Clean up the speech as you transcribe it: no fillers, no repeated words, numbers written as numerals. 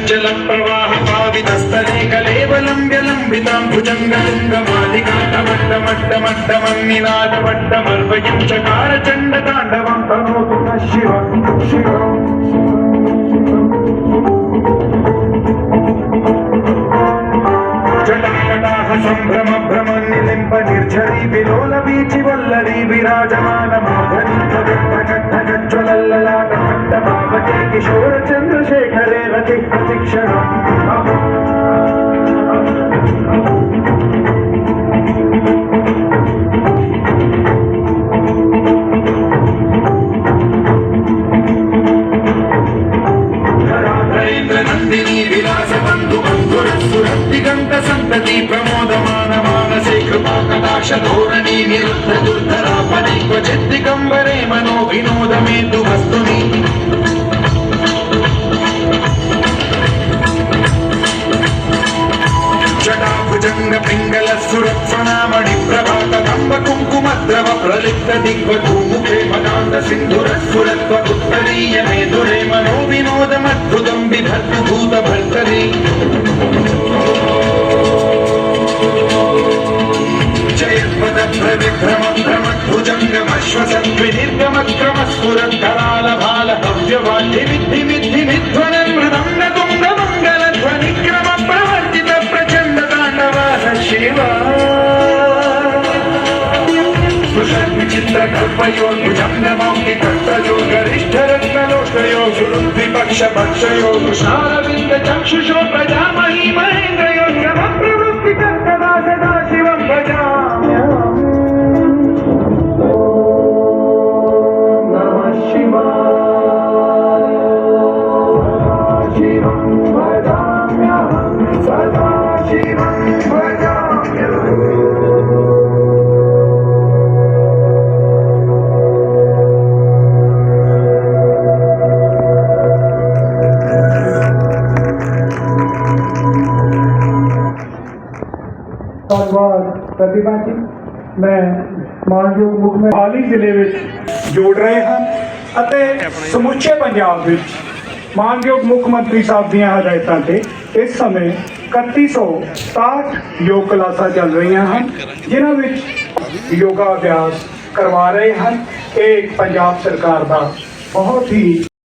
जल प्रवाह पावितस्थले कलेवलं व्यलंबितां भुजंगलिंगमालिकाटमट्टमट्टमट्टमन्निनादवट्टमर्वयं चकार चण्डताण्डवं तनोतु नः शिवं शिवम् जटाकटाह सम्भ्रम भ्रमन्निलिम्ब निर्झरी विलोल वीचि वल्लरी विराजमान मोदरी ज्वलल्ललाट खण्डभावके किशोर चन्द्रशेखरे रति प्रतिक्षणम् नंदिनी विलास बंधु बंधुरसुरदिगंत संतति प्रमोदमान मानसे कृपा कटाक्ष धोरणी निरुद्ध दुर्धरापने क्वचित् दिगंबरे मनो विनोद मेतु वस्तुनि जटाभुजंग पिंगल सुरत्सनामणि प्रभात कंब कुंकुमद्रव प्रलिप्त दिग्वधूमुखे मदान्त सिन्धुरस्फुरत्व उत्तरीय मेधुरे मनो विनोदमद्भुतं बिभर्तु भूतभर्तरि जयद्वद प्रविभ्रमं भ्रमद्भुजङ्गमश्वसद्विनिर्गमक्रमस्फुरत्कराल भाल भव्यवाद्य विद्धि विद्धि निध्वनं मृदङ्ग तुङ्ग मङ्गल ध्वनिक्रम प्रवर्तित प्रचण्ड ताण्डवः शिव विचित्र कल्पयो भुजङ्गमौक्ति तत्तजो गरिष्ठ रत्नलोष्टयो सुरुद्विपक्ष पक्षयो तुषारविन्द चक्षुषो प्रजामहि महेन्द्रयो प्रवृत्ति कर्तदा सदा शिवं भजाम्यहम् नमः शिवाय शिवं भजाम्यहं सदा शिवं भजाम्यहम् प्रतिभा जी मैं मानयोग मुख मोहाली जिले में जोड़ रहे हैं समुचे पंजाब में मानयोग मुख्यमंत्री साहब दी हदायतों से इस समय 3167 योग क्लासा चल रही हैं जिन्होंने योगा अभ्यास करवा रहे हैं। एक पंजाब सरकार का बहुत ही